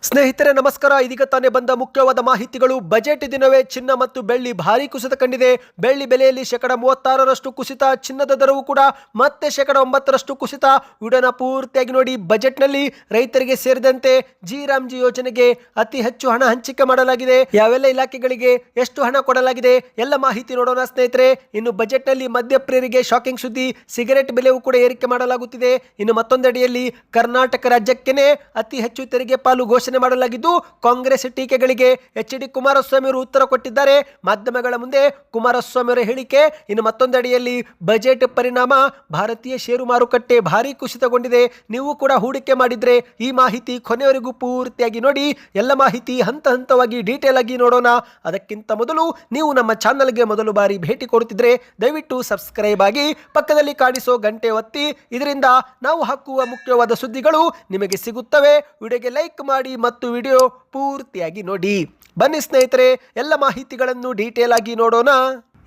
ಸ್ನೇಹಿತರೆ ನಮಸ್ಕಾರ. ಇದೀಗ ತಾನೇ ಬಂದ ಮುಖ್ಯವಾದ ಮಾಹಿತಿಗಳು. ಬಜೆಟ್ ದಿನವೇ ಚಿನ್ನ ಮತ್ತು ಬೆಳ್ಳಿ ಭಾರಿ ಕುಸಿತ ಕಂಡಿದೆ. ಬೆಳ್ಳಿ ಬೆಲೆಯಲ್ಲಿ 36% ಕುಸಿತ, ಚಿನ್ನದ ದರವು ಕೂಡ ಮತ್ತೆ 9% ಕುಸಿತ. ವಿಡಿಯೋನ ಪೂರ್ತಿಯಾಗಿ ನೋಡಿ. ಬಜೆಟ್ನಲ್ಲಿ ರೈತರಿಗೆ ಸೇರಿದಂತೆ ಜಿ ಯೋಜನೆಗೆ ಅತಿ ಹೆಚ್ಚು ಹಣ ಹಂಚಿಕೆ ಮಾಡಲಾಗಿದೆ. ಯಾವೆಲ್ಲ ಇಲಾಖೆಗಳಿಗೆ ಎಷ್ಟು ಹಣ ಕೊಡಲಾಗಿದೆ ಎಲ್ಲ ಮಾಹಿತಿ ನೋಡೋಣ ಸ್ನೇಹಿತರೆ. ಇನ್ನು ಬಜೆಟ್ನಲ್ಲಿ ಮದ್ಯಪ್ರಿಯರಿಗೆ ಶಾಕಿಂಗ್ ಸುದ್ದಿ, ಸಿಗರೆಟ್ ಬೆಲೆಯೂ ಕೂಡ ಏರಿಕೆ ಮಾಡಲಾಗುತ್ತಿದೆ. ಇನ್ನು ಮತ್ತೊಂದೆಡೆಯಲ್ಲಿ ಕರ್ನಾಟಕ ರಾಜ್ಯಕ್ಕೇನೆ ಅತಿ ಹೆಚ್ಚು ತೆರಿಗೆ ಪಾಲು ಘೋಷಣೆ ಮಾಡಲಾಗಿದ್ದು, ಕಾಂಗ್ರೆಸ್ ಟೀಕೆಗಳಿಗೆ ಎಚ್.ಡಿ. ಕುಮಾರಸ್ವಾಮಿ ಅವರು ಉತ್ತರ ಕೊಟ್ಟಿದ್ದಾರೆ ಮಾಧ್ಯಮಗಳ ಮುಂದೆ. ಕುಮಾರಸ್ವಾಮಿ ಅವರ ಹೇಳಿಕೆ. ಇನ್ನು ಮತ್ತೊಂದೆಡೆಯಲ್ಲಿ ಬಜೆಟ್ ಪರಿಣಾಮ ಭಾರತೀಯ ಷೇರು ಮಾರುಕಟ್ಟೆ ಭಾರಿ ಕುಸಿತಗೊಂಡಿದೆ. ನೀವು ಕೂಡ ಹೂಡಿಕೆ ಮಾಡಿದ್ರೆ ಈ ಮಾಹಿತಿ ಕೊನೆಯವರೆಗೂ ಪೂರ್ತಿಯಾಗಿ ನೋಡಿ. ಎಲ್ಲ ಮಾಹಿತಿ ಹಂತ ಹಂತವಾಗಿ ಡೀಟೇಲ್ ಆಗಿ ನೋಡೋಣ. ಅದಕ್ಕಿಂತ ಮೊದಲು ನೀವು ನಮ್ಮ ಚಾನಲ್ಗೆ ಮೊದಲು ಬಾರಿ ಭೇಟಿ ಕೊಡುತ್ತಿದ್ರೆ ದಯವಿಟ್ಟು ಸಬ್ಸ್ಕ್ರೈಬ್ ಆಗಿ, ಪಕ್ಕದಲ್ಲಿ ಕಾಣಿಸೋ ಗಂಟೆ ಒತ್ತಿ. ಇದರಿಂದ ನಾವು ಹಾಕುವ ಮುಖ್ಯವಾದ ಸುದ್ದಿಗಳು ನಿಮಗೆ ಸಿಗುತ್ತವೆ. ವಿಡಿಯೋಗೆ ಲೈಕ್ ಮಾಡಿ ಮತ್ತು ವಿಡಿಯೋ ಪೂರ್ತಿಯಾಗಿ ನೋಡಿ. ಬನ್ನಿ ಸ್ನೇಹಿತರೆ, ಎಲ್ಲ ಮಾಹಿತಿಗಳನ್ನು ಡೀಟೇಲ್ ಆಗಿ ನೋಡೋಣ.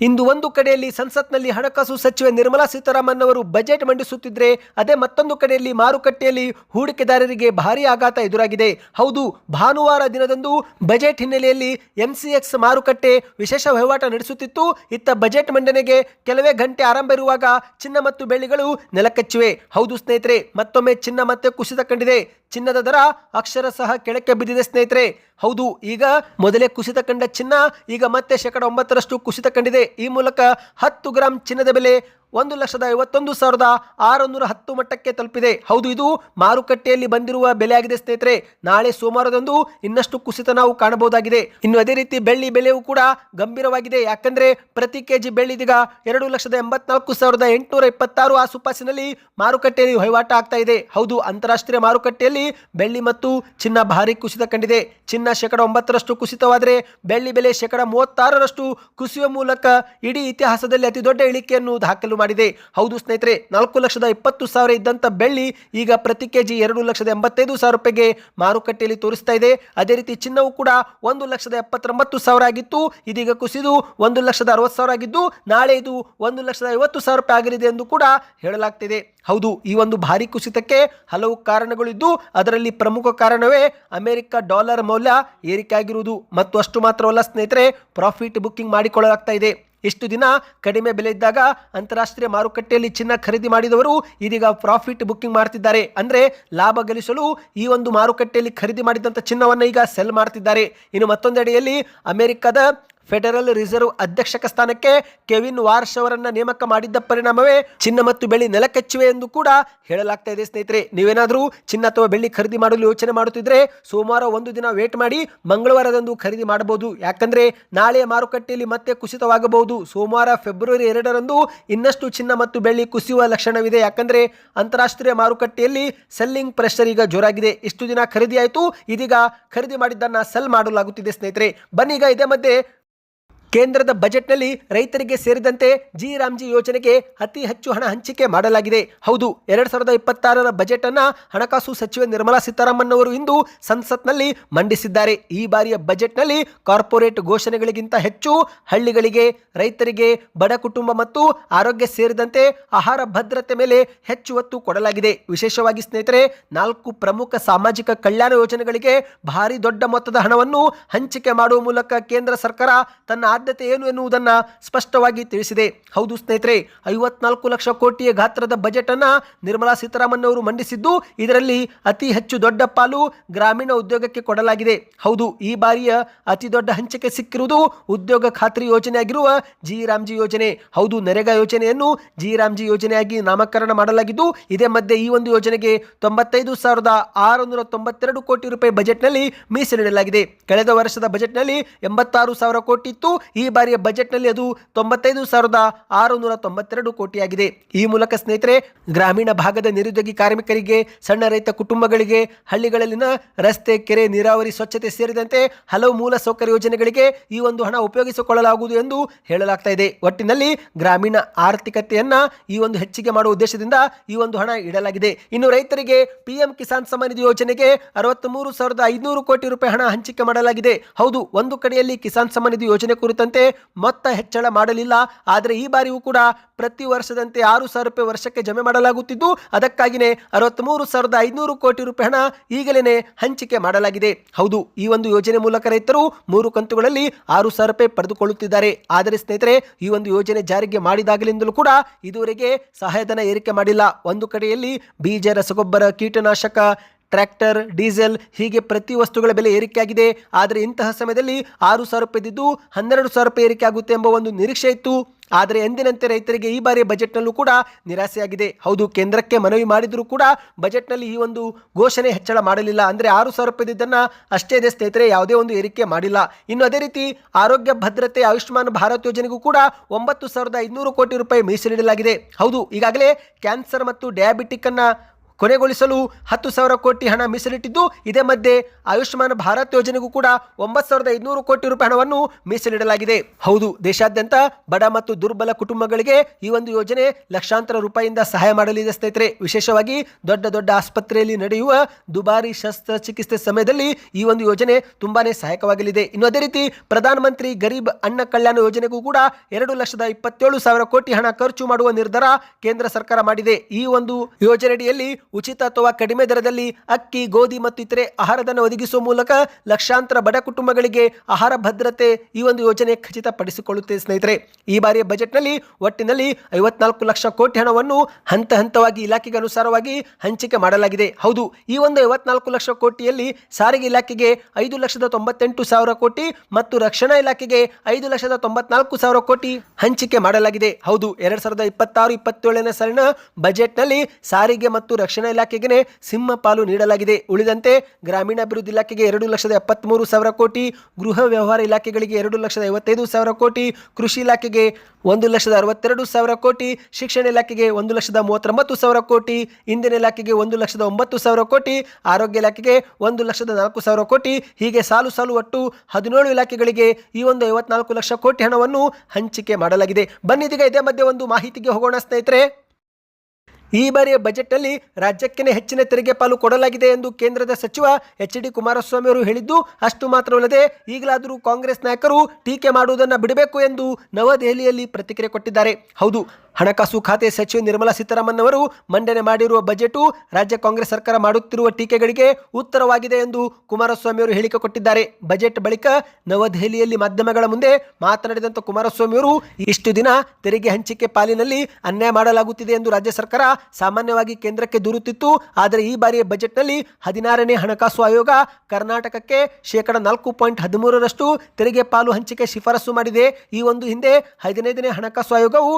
ಇಂದು ಒಂದು ಕಡೆಯಲ್ಲಿ ಸಂಸತ್ನಲ್ಲಿ ಹಣಕಾಸು ಸಚಿವೆ ನಿರ್ಮಲಾ ಸೀತಾರಾಮನ್ ಅವರು ಬಜೆಟ್ ಮಂಡಿಸುತ್ತಿದ್ರೆ, ಅದೇ ಮತ್ತೊಂದು ಕಡೆಯಲ್ಲಿ ಮಾರುಕಟ್ಟೆಯಲ್ಲಿ ಹೂಡಿಕೆದಾರರಿಗೆ ಭಾರಿ ಆಘಾತ ಎದುರಾಗಿದೆ. ಹೌದು, ಭಾನುವಾರ ದಿನದಂದು ಬಜೆಟ್ ಹಿನ್ನೆಲೆಯಲ್ಲಿ MCX ಮಾರುಕಟ್ಟೆ ವಿಶೇಷ ವಹಿವಾಟ ನಡೆಸುತ್ತಿತ್ತು. ಇತ್ತ ಬಜೆಟ್ ಮಂಡನೆಗೆ ಕೆಲವೇ ಗಂಟೆ ಆರಂಭ ಇರುವಾಗ ಚಿನ್ನ ಮತ್ತು ಬೆಳ್ಳಿಗಳು ನೆಲಕಚ್ಚಿವೆ. ಹೌದು ಸ್ನೇಹಿತರೆ, ಮತ್ತೊಮ್ಮೆ ಚಿನ್ನ ಮತ್ತೆ ಕುಸಿತ ಕಂಡಿದೆ. ಚಿನ್ನದ ದರ ಅಕ್ಷರಶಃ ಕೆಳಕ್ಕೆ ಬಿದ್ದಿದೆ ಸ್ನೇಹಿತರೆ. ಹೌದು, ಈಗ ಮೊದಲೇ ಕುಸಿತ ಕಂಡ ಚಿನ್ನ ಈಗ ಮತ್ತೆ 9% ಕುಸಿತ ಕಂಡಿದೆ. ಈ ಮೂಲಕ 10 ಗ್ರಾಂ ಚಿನ್ನದ ಬೆಲೆ 1,51,610 ಮಟ್ಟಕ್ಕೆ ತಲುಪಿದೆ. ಹೌದು, ಇದು ಮಾರುಕಟ್ಟೆಯಲ್ಲಿ ಬಂದಿರುವ ಬೆಲೆಯಾಗಿದೆ ಸ್ನೇಹಿತರೆ. ನಾಳೆ ಸೋಮವಾರದಂದು ಇನ್ನಷ್ಟು ಕುಸಿತ ನಾವು ಕಾಣಬಹುದಾಗಿದೆ. ಇನ್ನು ಅದೇ ರೀತಿ ಬೆಳ್ಳಿ ಬೆಲೆಯೂ ಕೂಡ ಗಂಭೀರವಾಗಿದೆ. ಯಾಕಂದ್ರೆ ಪ್ರತಿ ಕೆಜಿ ಬೆಳ್ಳಿ ಇದೀಗ 2,84,826 ಆಸುಪಾಸಿನಲ್ಲಿ ಮಾರುಕಟ್ಟೆಯಲ್ಲಿ ವಹಿವಾಟ ಆಗ್ತಾ ಇದೆ. ಹೌದು, ಅಂತಾರಾಷ್ಟ್ರೀಯ ಮಾರುಕಟ್ಟೆಯಲ್ಲಿ ಬೆಳ್ಳಿ ಮತ್ತು ಚಿನ್ನ ಭಾರಿ ಕುಸಿತ ಕಂಡಿದೆ. ಚಿನ್ನ 9% ಕುಸಿತವಾದರೆ ಬೆಳ್ಳಿ ಬೆಲೆ 36% ಕುಸಿಯುವ ಮೂಲಕ ಇಡೀ ಇತಿಹಾಸದಲ್ಲಿ ಅತಿ ದೊಡ್ಡ ಇಳಿಕೆಯನ್ನು ದಾಖಲು ಮಾಡಿದೆ. ಹೌದು ಸ್ನೇಹಿತರೆ, 4,20,000 ಇದ್ದಂತ ಬೆಳ್ಳಿ ಈಗ ಪ್ರತಿ ಕೆಜಿ 2,85,000 ರೂಪಾಯಿಗೆ ಮಾರುಕಟ್ಟೆಯಲ್ಲಿ ತೋರಿಸ್ತಾ ಇದೆ. ಅದೇ ರೀತಿ ಚಿನ್ನವು ಕೂಡ 1,79,000 ಆಗಿತ್ತು, ಇದೀಗ ಕುಸಿದು 1,60,000 ಆಗಿದ್ದು ನಾಳೆ ಇದು 1,50,000 ರೂಪಾಯಿ ಆಗಲಿದೆ ಎಂದು ಕೂಡ ಹೇಳಲಾಗ್ತಿದೆ. ಹೌದು, ಈ ಒಂದು ಭಾರಿ ಕುಸಿತಕ್ಕೆ ಹಲವು ಕಾರಣಗಳಿದ್ದು, ಅದರಲ್ಲಿ ಪ್ರಮುಖ ಕಾರಣವೇ ಅಮೆರಿಕ ಡಾಲರ್ ಮೌಲ್ಯ ಏರಿಕೆ ಆಗಿರುವುದು. ಮತ್ತು ಅಷ್ಟು ಮಾತ್ರವಲ್ಲ ಸ್ನೇಹಿತರೆ, ಪ್ರಾಫಿಟ್ ಬುಕ್ಕಿಂಗ್ ಮಾಡಿಕೊಳ್ಳಲಾಗ್ತಾ ಇದೆ. ಇಷ್ಟು ದಿನ ಕಡಿಮೆ ಬೆಲೆ ಇದ್ದಾಗ ಅಂತಾರಾಷ್ಟ್ರೀಯ ಮಾರುಕಟ್ಟೆಯಲ್ಲಿ ಚಿನ್ನ ಖರೀದಿ ಮಾಡಿದವರು ಇದೀಗ ಪ್ರಾಫಿಟ್ ಬುಕ್ಕಿಂಗ್ ಮಾಡ್ತಿದ್ದಾರೆ. ಅಂದ್ರೆ ಲಾಭ ಗಳಿಸಲು ಈ ಒಂದು ಮಾರುಕಟ್ಟೆಯಲ್ಲಿ ಖರೀದಿ ಮಾಡಿದಂಥ ಚಿನ್ನವನ್ನು ಈಗ ಸೆಲ್ ಮಾಡ್ತಿದ್ದಾರೆ. ಇನ್ನು ಮತ್ತೊಂದೆಡೆಯಲ್ಲಿ ಅಮೆರಿಕದ ಫೆಡರಲ್ ರಿಸರ್ವ್ ಅಧ್ಯಕ್ಷಕ ಸ್ಥಾನಕ್ಕೆ ಕೆವಿನ್ ವಾರ್ಷ್ ಅವರನ್ನ ನೇಮಕ ಮಾಡಿದ್ದ ಪರಿಣಾಮವೇ ಚಿನ್ನ ಮತ್ತು ಬೆಳ್ಳಿ ನೆಲಕಚ್ಚಿವೆ ಎಂದು ಕೂಡ ಹೇಳಲಾಗ್ತಾ ಇದೆ ಸ್ನೇಹಿತರೆ. ನೀವೇನಾದರೂ ಚಿನ್ನ ಅಥವಾ ಬೆಳ್ಳಿ ಖರೀದಿ ಮಾಡಲು ಯೋಚನೆ ಮಾಡುತ್ತಿದ್ರೆ ಸೋಮವಾರ ಒಂದು ದಿನ ವೇಟ್ ಮಾಡಿ ಮಂಗಳವಾರದಂದು ಖರೀದಿ ಮಾಡಬಹುದು. ಯಾಕಂದ್ರೆ ನಾಳೆಯ ಮಾರುಕಟ್ಟೆಯಲ್ಲಿ ಮತ್ತೆ ಕುಸಿತವಾಗಬಹುದು. ಸೋಮವಾರ ಫೆಬ್ರವರಿ 2ರಂದು ಇನ್ನಷ್ಟು ಚಿನ್ನ ಮತ್ತು ಬೆಳ್ಳಿ ಕುಸಿಯುವ ಲಕ್ಷಣವಿದೆ. ಯಾಕಂದ್ರೆ ಅಂತಾರಾಷ್ಟ್ರೀಯ ಮಾರುಕಟ್ಟೆಯಲ್ಲಿ ಸೆಲ್ಲಿಂಗ್ ಪ್ರೆಷರ್ ಈಗ ಜೋರಾಗಿದೆ. ಇಷ್ಟು ದಿನ ಖರೀದಿ ಆಯಿತು, ಇದೀಗ ಖರೀದಿ ಮಾಡಿದ್ದನ್ನ ಸೆಲ್ ಮಾಡಲಾಗುತ್ತಿದೆ ಸ್ನೇಹಿತರೆ. ಬನ್ನಿ, ಈಗ ಇದೇ ಮಧ್ಯೆ ಕೇಂದ್ರದ ಬಜೆಟ್ನಲ್ಲಿ ರೈತರಿಗೆ ಸೇರಿದಂತೆ ಜಿ ಯೋಜನೆಗೆ ಅತಿ ಹೆಚ್ಚು ಹಣ ಹಂಚಿಕೆ ಮಾಡಲಾಗಿದೆ. ಹೌದು, 2026ರ ಬಜೆಟ್ ಅನ್ನ ಹಣಕಾಸು ಸಚಿವೆ ನಿರ್ಮಲಾ ಸೀತಾರಾಮನ್ ಅವರು ಇಂದು ಸಂಸತ್ನಲ್ಲಿ ಮಂಡಿಸಿದ್ದಾರೆ. ಈ ಬಾರಿಯ ಬಜೆಟ್ನಲ್ಲಿ ಕಾರ್ಪೊರೇಟ್ ಘೋಷಣೆಗಳಿಗಿಂತ ಹೆಚ್ಚು ಹಳ್ಳಿಗಳಿಗೆ, ರೈತರಿಗೆ, ಬಡ ಕುಟುಂಬ ಮತ್ತು ಆರೋಗ್ಯ ಸೇರಿದಂತೆ ಆಹಾರ ಭದ್ರತೆ ಮೇಲೆ ಹೆಚ್ಚು ಒತ್ತು ಕೊಡಲಾಗಿದೆ. ವಿಶೇಷವಾಗಿ ಸ್ನೇಹಿತರೆ, 4 ಪ್ರಮುಖ ಸಾಮಾಜಿಕ ಕಲ್ಯಾಣ ಯೋಜನೆಗಳಿಗೆ ಭಾರಿ ದೊಡ್ಡ ಮೊತ್ತದ ಹಣವನ್ನು ಹಂಚಿಕೆ ಮಾಡುವ ಮೂಲಕ ಕೇಂದ್ರ ಸರ್ಕಾರ ತನ್ನ ಆದ್ಯತೆ ಏನು ಎನ್ನುವುದನ್ನು ಸ್ಪಷ್ಟವಾಗಿ ತಿಳಿಸಿದೆ. ಹೌದು ಸ್ನೇಹಿತರೆ, 54 ಲಕ್ಷ ಕೋಟಿಯ ಗಾತ್ರದ ಬಜೆಟ್ ಅನ್ನ ನಿರ್ಮಲಾ ಸೀತಾರಾಮನ್ ಅವರು ಮಂಡಿಸಿದ್ದು, ಇದರಲ್ಲಿ ಅತಿ ಹೆಚ್ಚು ದೊಡ್ಡ ಪಾಲು ಗ್ರಾಮೀಣ ಉದ್ಯೋಗಕ್ಕೆ ಕೊಡಲಾಗಿದೆ. ಹೌದು, ಈ ಬಾರಿಯ ಅತಿ ದೊಡ್ಡ ಹಂಚಿಕೆ ಸಿಕ್ಕಿರುವುದು ಉದ್ಯೋಗ ಖಾತ್ರಿ ಯೋಜನೆಯಾಗಿರುವ ಜಿ ಯೋಜನೆ. ಹೌದು, ನರೇಗಾ ಯೋಜನೆಯನ್ನು ಜಿ ಯೋಜನೆಯಾಗಿ ನಾಮಕರಣ ಮಾಡಲಾಗಿದ್ದು, ಇದೇ ಮಧ್ಯೆ ಈ ಒಂದು ಯೋಜನೆಗೆ 95,692 ಕೋಟಿ ರೂಪಾಯಿ ಬಜೆಟ್ನಲ್ಲಿ ಮೀಸಲಿಡಲಾಗಿದೆ. ಕಳೆದ ವರ್ಷದ ಬಜೆಟ್ನಲ್ಲಿ 86,000 ಕೋಟಿ ಇತ್ತು. ಈ ಬಾರಿಯ ಬಜೆಟ್ನಲ್ಲಿ ಅದು 95,692 ಕೋಟಿಯಾಗಿದೆ. ಈ ಮೂಲಕ ಸ್ನೇಹಿತರೆ, ಗ್ರಾಮೀಣ ಭಾಗದ ನಿರುದ್ಯೋಗಿ ಕಾರ್ಮಿಕರಿಗೆ, ಸಣ್ಣ ರೈತ ಕುಟುಂಬಗಳಿಗೆ, ಹಳ್ಳಿಗಳಲ್ಲಿನ ರಸ್ತೆ, ಕೆರೆ, ನೀರಾವರಿ, ಸ್ವಚ್ಛತೆ ಸೇರಿದಂತೆ ಹಲವು ಮೂಲ ಸೌಕರ್ಯ ಯೋಜನೆಗಳಿಗೆ ಈ ಒಂದು ಹಣ ಉಪಯೋಗಿಸಿಕೊಳ್ಳಲಾಗುವುದು ಎಂದು ಹೇಳಲಾಗ್ತಾ ಇದೆ. ಒಟ್ಟಿನಲ್ಲಿ ಗ್ರಾಮೀಣ ಆರ್ಥಿಕತೆಯನ್ನ ಈ ಒಂದು ಹೆಚ್ಚಿಗೆ ಮಾಡುವ ಉದ್ದೇಶದಿಂದ ಈ ಒಂದು ಹಣ ಇಡಲಾಗಿದೆ. ಇನ್ನು ರೈತರಿಗೆ PM ಕಿಸಾನ್ ಸಮ್ಮಾನ್ ನಿಧಿ ಯೋಜನೆಗೆ 63,500 ಕೋಟಿ ರೂಪಾಯಿ ಹಣ ಹಂಚಿಕೆ ಮಾಡಲಾಗಿದೆ. ಹೌದು, ಒಂದು ಕಡೆಯಲ್ಲಿ ಕಿಸಾನ್ ಸಮ್ಮಾನ್ ನಿಧಿ ಯೋಜನೆ ಕುರಿತ ಕುರಿತಂತೆ ಮೊತ್ತ ಹೆಚ್ಚಳ ಮಾಡಲಿಲ್ಲ. ಆದರೆ ಈ ಬಾರಿಯೂ ಕೂಡ ಪ್ರತಿ ವರ್ಷದಂತೆ 6,000 ರೂಪಾಯಿ ವರ್ಷಕ್ಕೆ ಜಮೆ ಮಾಡಲಾಗುತ್ತಿದ್ದು, ಅದಕ್ಕಾಗಿಯೇ 63,500 ಕೋಟಿ ರೂಪಾಯಿ ಹಣ ಈಗಲೇ ಹಂಚಿಕೆ ಮಾಡಲಾಗಿದೆ. ಹೌದು, ಈ ಒಂದು ಯೋಜನೆ ಮೂಲಕ ರೈತರು 3 ಕಂತುಗಳಲ್ಲಿ 6,000 ರೂಪಾಯಿ ಪಡೆದುಕೊಳ್ಳುತ್ತಿದ್ದಾರೆ. ಆದರೆ ಸ್ನೇಹಿತರೆ, ಈ ಒಂದು ಯೋಜನೆ ಜಾರಿಗೆ ಮಾಡಿದಾಗಲಿಂದಲೂ ಕೂಡ ಇದುವರೆಗೆ ಸಹಾಯಧನ ಏರಿಕೆ ಮಾಡಿಲ್ಲ. ಒಂದು ಕಡೆಯಲ್ಲಿ ಬೀಜ, ರಸಗೊಬ್ಬರ, ಕೀಟನಾಶಕ, ಟ್ರ್ಯಾಕ್ಟರ್, ಡೀಸೆಲ್ ಹೀಗೆ ಪ್ರತಿ ವಸ್ತುಗಳ ಬೆಲೆ ಏರಿಕೆಯಾಗಿದೆ. ಆದರೆ ಇಂತಹ ಸಮಯದಲ್ಲಿ 6,000 ರೂಪಾಯಿ ಇದ್ದು 12,000 ರೂಪಾಯಿ ಏರಿಕೆ ಆಗುತ್ತೆ ಎಂಬ ಒಂದು ನಿರೀಕ್ಷೆ ಇತ್ತು. ಆದರೆ ಎಂದಿನಂತೆ ರೈತರಿಗೆ ಈ ಬಾರಿ ಬಜೆಟ್ನಲ್ಲೂ ಕೂಡ ನಿರಾಸೆಯಾಗಿದೆ. ಹೌದು, ಕೇಂದ್ರಕ್ಕೆ ಮನವಿ ಮಾಡಿದರೂ ಕೂಡ ಬಜೆಟ್ನಲ್ಲಿ ಈ ಒಂದು ಘೋಷಣೆ ಹೆಚ್ಚಳ ಮಾಡಲಿಲ್ಲ. ಅಂದರೆ 6,000 ರೂಪಾಯಿ ಇದ್ದನ್ನು ಅಷ್ಟೇ ಇದೆ ಸ್ನೇಹಿತರೆ, ಯಾವುದೇ ಒಂದು ಏರಿಕೆ ಮಾಡಿಲ್ಲ. ಇನ್ನು ಅದೇ ರೀತಿ ಆರೋಗ್ಯ ಭದ್ರತೆ ಆಯುಷ್ಮಾನ್ ಭಾರತ್ ಯೋಜನೆಗೂ ಕೂಡ 9,500 ಕೋಟಿ ರೂಪಾಯಿ ಮೀಸಲಿಡಲಾಗಿದೆ. ಹೌದು, ಈಗಾಗಲೇ ಕ್ಯಾನ್ಸರ್ ಮತ್ತು ಡಯಾಬಿಟಿಕ್ ಅನ್ನು ಕೊನೆಗೊಳಿಸಲು 10,000 ಕೋಟಿ ಹಣ ಮೀಸಲಿಟ್ಟಿದ್ದು, ಇದೇ ಮಧ್ಯೆ ಆಯುಷ್ಮಾನ್ ಭಾರತ್ ಯೋಜನೆಗೂ ಕೂಡ 9,500 ಕೋಟಿ ರೂಪಾಯಿ ಹಣವನ್ನು ಮೀಸಲಿಡಲಾಗಿದೆ. ಹೌದು, ದೇಶಾದ್ಯಂತ ಬಡ ಮತ್ತು ದುರ್ಬಲ ಕುಟುಂಬಗಳಿಗೆ ಈ ಒಂದು ಯೋಜನೆ ಲಕ್ಷಾಂತರ ರೂಪಾಯಿಯಿಂದ ಸಹಾಯ ಮಾಡಲಿದೆ ಸ್ನೇಹಿತರೆ. ವಿಶೇಷವಾಗಿ ದೊಡ್ಡ ದೊಡ್ಡ ಆಸ್ಪತ್ರೆಯಲ್ಲಿ ನಡೆಯುವ ದುಬಾರಿ ಶಸ್ತ್ರಚಿಕಿತ್ಸೆ ಸಮಯದಲ್ಲಿ ಈ ಒಂದು ಯೋಜನೆ ತುಂಬಾನೇ ಸಹಾಯಕವಾಗಲಿದೆ. ಇನ್ನು ಅದೇ ರೀತಿ ಪ್ರಧಾನಮಂತ್ರಿ ಗರೀಬ್ ಅನ್ನ ಕಲ್ಯಾಣ ಯೋಜನೆಗೂ ಕೂಡ 2,27,000 ಕೋಟಿ ಹಣ ಖರ್ಚು ಮಾಡುವ ನಿರ್ಧಾರ ಕೇಂದ್ರ ಸರ್ಕಾರ ಮಾಡಿದೆ. ಈ ಒಂದು ಯೋಜನೆಯಡಿಯಲ್ಲಿ ಉಚಿತ ಅಥವಾ ಕಡಿಮೆ ದರದಲ್ಲಿ ಅಕ್ಕಿ, ಗೋಧಿ ಮತ್ತು ಇತರೆ ಆಹಾರಧನ ಒದಗಿಸುವ ಮೂಲಕ ಲಕ್ಷಾಂತರ ಬಡ ಕುಟುಂಬಗಳಿಗೆ ಆಹಾರ ಭದ್ರತೆ ಈ ಒಂದು ಯೋಜನೆ ಖಚಿತಪಡಿಸಿಕೊಳ್ಳುತ್ತೆ ಸ್ನೇಹಿತರೆ. ಈ ಬಾರಿಯ ಬಜೆಟ್ನಲ್ಲಿ ಒಟ್ಟಿನಲ್ಲಿ 54 ಲಕ್ಷ ಕೋಟಿ ಹಣವನ್ನು ಹಂತ ಹಂತವಾಗಿ ಇಲಾಖೆಗೆ ಅನುಸಾರವಾಗಿ ಹಂಚಿಕೆ ಮಾಡಲಾಗಿದೆ. ಹೌದು, ಈ ಒಂದು 54 ಲಕ್ಷ ಕೋಟಿಯಲ್ಲಿ ಸಾರಿಗೆ ಇಲಾಖೆಗೆ 5,98,000 ಕೋಟಿ ಮತ್ತು ರಕ್ಷಣಾ ಇಲಾಖೆಗೆ 5,94,000 ಕೋಟಿ ಹಂಚಿಕೆ ಮಾಡಲಾಗಿದೆ. ಹೌದು, 2026-27ನೇ ಸಾಲಿನ ಬಜೆಟ್ನಲ್ಲಿ ಸಾರಿಗೆ ಮತ್ತು ರಕ್ಷಣಾ ಇಲಾಖೆಗೆ ಸಿಂಹ ಪಾಲು ನೀಡಲಾಗಿದೆ. ಉಳಿದಂತೆ ಗ್ರಾಮೀಣಾಭಿವೃದ್ಧಿ ಇಲಾಖೆಗೆ 2,73,000 ಕೋಟಿ, ಗೃಹ ವ್ಯವಹಾರ ಇಲಾಖೆಗಳಿಗೆ 2,55,000 ಕೋಟಿ, ಕೃಷಿ ಇಲಾಖೆಗೆ 1,62,000 ಕೋಟಿ, ಶಿಕ್ಷಣ ಇಲಾಖೆಗೆ 1,39,000 ಕೋಟಿ, ಇಂಧನ ಇಲಾಖೆಗೆ 1,09,000 ಕೋಟಿ, ಆರೋಗ್ಯ ಇಲಾಖೆಗೆ 1,04,000 ಕೋಟಿ, ಹೀಗೆ ಸಾಲು ಸಾಲು ಒಟ್ಟು 17 ಇಲಾಖೆಗಳಿಗೆ ಈ ಒಂದು 54 ಲಕ್ಷ ಕೋಟಿ ಹಣವನ್ನು ಹಂಚಿಕೆ ಮಾಡಲಾಗಿದೆ. ಬನ್ನಿದೀಗ ಇದೇ ಮಧ್ಯೆ ಒಂದು ಮಾಹಿತಿಗೆ ಹೋಗೋಣ ಸ್ನೇಹಿತರೆ. ಈ ಬಾರಿಯ ಬಜೆಟ್ನಲ್ಲಿ ರಾಜ್ಯಕ್ಕೆ ಹೆಚ್ಚಿನ ತೆರಿಗೆ ಪಾಲು ಕೊಡಲಾಗಿದೆ ಎಂದು ಕೇಂದ್ರದ ಸಚಿವ ಎಚ್ ಡಿ ಕುಮಾರಸ್ವಾಮಿ ಅವರು ಹೇಳಿದ್ದು, ಅಷ್ಟು ಮಾತ್ರವಲ್ಲದೆ ಈಗಲಾದರೂ ಕಾಂಗ್ರೆಸ್ ನಾಯಕರು ಟೀಕೆ ಮಾಡುವುದನ್ನು ಬಿಡಬೇಕು ಎಂದು ನವದೆಹಲಿಯಲ್ಲಿ ಪ್ರತಿಕ್ರಿಯೆ ಕೊಟ್ಟಿದ್ದಾರೆ. ಹೌದು, ಹಣಕಾಸು ಖಾತೆ ಸಚಿವೆ ನಿರ್ಮಲಾ ಸೀತಾರಾಮನ್ ಅವರು ಮಂಡನೆ ಮಾಡಿರುವ ಬಜೆಟು ರಾಜ್ಯ ಕಾಂಗ್ರೆಸ್ ಸರ್ಕಾರ ಮಾಡುತ್ತಿರುವ ಟೀಕೆಗಳಿಗೆ ಉತ್ತರವಾಗಿದೆ ಎಂದು ಕುಮಾರಸ್ವಾಮಿ ಅವರು ಹೇಳಿಕೆ ಕೊಟ್ಟಿದ್ದಾರೆ. ಬಜೆಟ್ ಬಳಿಕ ನವದೆಹಲಿಯಲ್ಲಿ ಮಾಧ್ಯಮಗಳ ಮುಂದೆ ಮಾತನಾಡಿದಂಥ ಕುಮಾರಸ್ವಾಮಿ ಅವರು, ಇಷ್ಟು ದಿನ ತೆರಿಗೆ ಹಂಚಿಕೆ ಪಾಲಿನಲ್ಲಿ ಅನ್ಯಾಯ ಮಾಡಲಾಗುತ್ತಿದೆ ಎಂದು ರಾಜ್ಯ ಸರ್ಕಾರ ಸಾಮಾನ್ಯವಾಗಿ ಕೇಂದ್ರಕ್ಕೆ ದೂರುತ್ತಿತ್ತು. ಆದರೆ ಈ ಬಾರಿಯ ಬಜೆಟ್ನಲ್ಲಿ 16ನೇ ಹಣಕಾಸು ಆಯೋಗ ಕರ್ನಾಟಕಕ್ಕೆ 4.13% ತೆರಿಗೆ ಪಾಲು ಹಂಚಿಕೆ ಶಿಫಾರಸು ಮಾಡಿದೆ. ಈ ಒಂದು ಹಿಂದೆ 15ನೇ ಹಣಕಾಸು ಆಯೋಗವು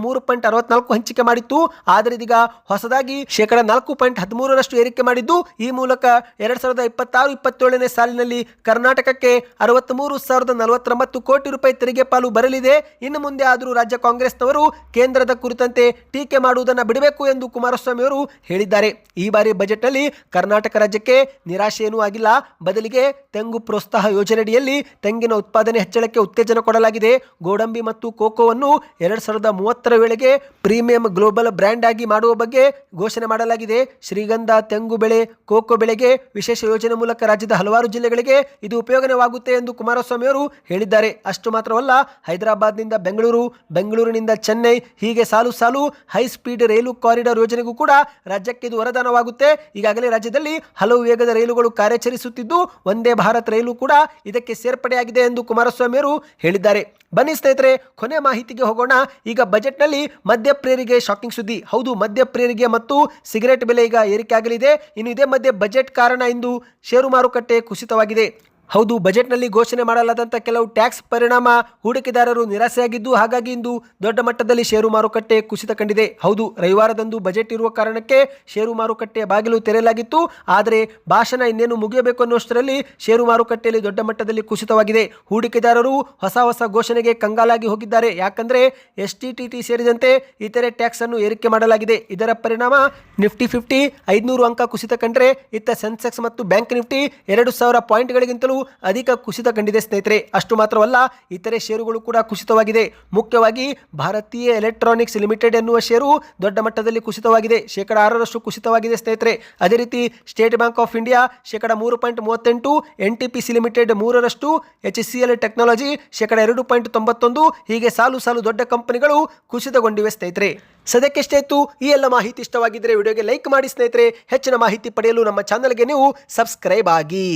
3.64 ಹಂಚಿಕೆ ಮಾಡಿತ್ತು. ಆದರೆ ಇದೀಗ ಹೊಸದಾಗಿ 4.13% ಏರಿಕೆ ಮಾಡಿದ್ದು, ಈ ಮೂಲಕ 2026-27ನೇ ಸಾಲಿನಲ್ಲಿ ಕರ್ನಾಟಕಕ್ಕೆ 63,049 ಕೋಟಿ ರೂಪಾಯಿ ತೆರಿಗೆ ಪಾಲು ಬರಲಿದೆ. ಇನ್ನು ಮುಂದೆ ಆದರೂ ರಾಜ್ಯ ಕಾಂಗ್ರೆಸ್ನವರು ಕೇಂದ್ರದ ಕುರಿತಂತೆ ಟೀಕೆ ಮಾಡುವುದನ್ನು ಬಿಡಬೇಕು ಎಂದು ಕುಮಾರಸ್ವಾಮಿ ಅವರು ಹೇಳಿದ್ದಾರೆ. ಈ ಬಾರಿ ಬಜೆಟ್ನಲ್ಲಿ ಕರ್ನಾಟಕ ರಾಜ್ಯಕ್ಕೆ ನಿರಾಶೆ ಏನೂ ಆಗಿಲ್ಲ. ಬದಲಿಗೆ ತೆಂಗು ಪ್ರೋತ್ಸಾಹ ಯೋಜನೆಯಡಿಯಲ್ಲಿ ತೆಂಗಿನ ಉತ್ಪಾದನೆ ಹೆಚ್ಚಳಕ್ಕೆ ಉತ್ತೇಜನ ಕೊಡಲಾಗಿದೆ. ಗೋಡಂಬಿ ಮತ್ತು ಕೋಕೋವನ್ನು 2030ರ ವೇಳೆಗೆ ಪ್ರೀಮಿಯಂ ಗ್ಲೋಬಲ್ ಬ್ರ್ಯಾಂಡ್ ಆಗಿ ಮಾಡುವ ಬಗ್ಗೆ ಘೋಷಣೆ ಮಾಡಲಾಗಿದೆ. ಶ್ರೀಗಂಧ, ತೆಂಗು ಬೆಳೆ, ಕೋಕೋ ಬೆಳೆಗೆ ವಿಶೇಷ ಯೋಜನೆ ಮೂಲಕ ರಾಜ್ಯದ ಹಲವಾರು ಜಿಲ್ಲೆಗಳಿಗೆ ಇದು ಉಪಯೋಗವಾಗುತ್ತೆ ಎಂದು ಕುಮಾರಸ್ವಾಮಿ ಅವರು ಹೇಳಿದ್ದಾರೆ. ಅಷ್ಟು ಮಾತ್ರವಲ್ಲ, ಹೈದರಾಬಾದ್ನಿಂದ ಬೆಂಗಳೂರು, ಬೆಂಗಳೂರಿನಿಂದ ಚೆನ್ನೈ ಹೀಗೆ ಸಾಲು ಸಾಲು ಹೈ ಸ್ಪೀಡ್ ರೈಲು ಕಾರಿಡಾರ್ ಯೋಜನೆಗೂ ಕೂಡ ರಾಜ್ಯಕ್ಕೆ ಇದು ವರದಾನವಾಗುತ್ತೆ. ಈಗಾಗಲೇ ರಾಜ್ಯದಲ್ಲಿ ಹಲವು ವೇಗದ ರೈಲುಗಳು ಕಾರ್ಯಾಚರಿಸುತ್ತಿದ್ದು, ವಂದೇ ಭಾರತ್ ರೈಲು ಕೂಡ ಇದಕ್ಕೆ ಸೇರ್ಪಡೆಯಾಗಿದೆ ಎಂದು ಕುಮಾರಸ್ವಾಮಿ ಅವರು ಹೇಳಿದ್ದಾರೆ. ಬನ್ನಿ ಸ್ನೇಹಿತರೆ, ಕೊನೆ ಮಾಹಿತಿಗೆ ಹೋಗೋಣ. ಈಗ ಬಜೆಟ್ನಲ್ಲಿ ಮದ್ಯಪ್ರಿಯರಿಗೆ ಶಾಕಿಂಗ್ ಸುದ್ದಿ. ಹೌದು, ಮದ್ಯಪ್ರಿಯರಿಗೆ ಮತ್ತು ಸಿಗರೆಟ್ ಬೆಲೆ ಈಗ ಏರಿಕೆ ಆಗಲಿದೆ. ಇನ್ನು ಇದೇ ಮಧ್ಯೆ ಬಜೆಟ್ ಕಾರಣ ಇಂದು ಷೇರು ಮಾರುಕಟ್ಟೆ ಕುಸಿತವಾಗಿದೆ. ಹೌದು, ಬಜೆಟ್ನಲ್ಲಿ ಘೋಷಣೆ ಮಾಡಲಾದಂಥ ಕೆಲವು ಟ್ಯಾಕ್ಸ್ ಪರಿಣಾಮ ಹೂಡಿಕೆದಾರರು ನಿರಾಸೆಯಾಗಿದ್ದು, ಹಾಗಾಗಿ ಇಂದು ದೊಡ್ಡ ಮಟ್ಟದಲ್ಲಿ ಷೇರು ಮಾರುಕಟ್ಟೆ ಕುಸಿತ ಕಂಡಿದೆ. ಹೌದು, ರವಿವಾರದಂದು ಬಜೆಟ್ ಇರುವ ಕಾರಣಕ್ಕೆ ಷೇರು ಮಾರುಕಟ್ಟೆ ಬಾಗಿಲು ತೆರೆಯಲಾಗಿತ್ತು. ಆದರೆ ಭಾಷಣ ಇನ್ನೇನು ಮುಗಿಯಬೇಕು ಅನ್ನುವಷ್ಟರಲ್ಲಿ ಷೇರು ಮಾರುಕಟ್ಟೆಯಲ್ಲಿ ದೊಡ್ಡ ಮಟ್ಟದಲ್ಲಿ ಕುಸಿತವಾಗಿದೆ. ಹೂಡಿಕೆದಾರರು ಹೊಸ ಘೋಷಣೆಗೆ ಕಂಗಾಲಾಗಿ ಹೋಗಿದ್ದಾರೆ. ಯಾಕಂದರೆ STT ಸೇರಿದಂತೆ ಇತರೆ ಟ್ಯಾಕ್ಸ್ ಅನ್ನು ಏರಿಕೆ ಮಾಡಲಾಗಿದೆ. ಇದರ ಪರಿಣಾಮ ನಿಫ್ಟಿ 50 500 ಅಂಕ ಕುಸಿತ ಕಂಡ್ರೆ, ಇತ್ತ ಸೆನ್ಸೆಕ್ಸ್ ಮತ್ತು ಬ್ಯಾಂಕ್ ನಿಫ್ಟಿ 2,000 ಪಾಯಿಂಟ್ಗಳಿಗಿಂತಲೂ ಅಧಿಕ ಕುಸಿತ ಕಂಡಿದೆ ಸ್ನೇಹಿತರೆ. ಅಷ್ಟು ಮಾತ್ರವಲ್ಲ, ಇತರೆ ಷೇರುಗಳು ಕೂಡ ಕುಸಿತವಾಗಿದೆ. ಮುಖ್ಯವಾಗಿ ಭಾರತೀಯ ಎಲೆಕ್ಟ್ರಾನಿಕ್ಸ್ ಲಿಮಿಟೆಡ್ ಎನ್ನುವ ಷೇರು ದೊಡ್ಡ ಮಟ್ಟದಲ್ಲಿ ಕುಸಿತವಾಗಿದೆ, 6% ಕುಸಿತವಾಗಿದೆ ಸ್ನೇಹಿತರೆ. ಅದೇ ರೀತಿ state bank of India 3.38%, NTPC limited 3%, HCL technology 2.91%, ಹೀಗೆ ಸಾಲು ದೊಡ್ಡ ಕಂಪನಿಗಳು ಕುಸಿತಗೊಂಡಿವೆ ಸ್ನೇಹಿತರೆ. ಸದ್ಯಕ್ಕೆ ಎಷ್ಟೇ ಇತ್ತು. ಈ ಎಲ್ಲ ಮಾಹಿತಿ ಇಷ್ಟವಾಗಿದ್ದರೆ ವಿಡಿಯೋಗೆ ಲೈಕ್ ಮಾಡಿ ಸ್ನೇಹಿತರೆ. ಹೆಚ್ಚಿನ ಮಾಹಿತಿ ಪಡೆಯಲು ನಮ್ಮ ಚಾನಲ್ಗೆ ನೀವು ಸಬ್ಸ್ಕ್ರೈಬ್ ಆಗಿ.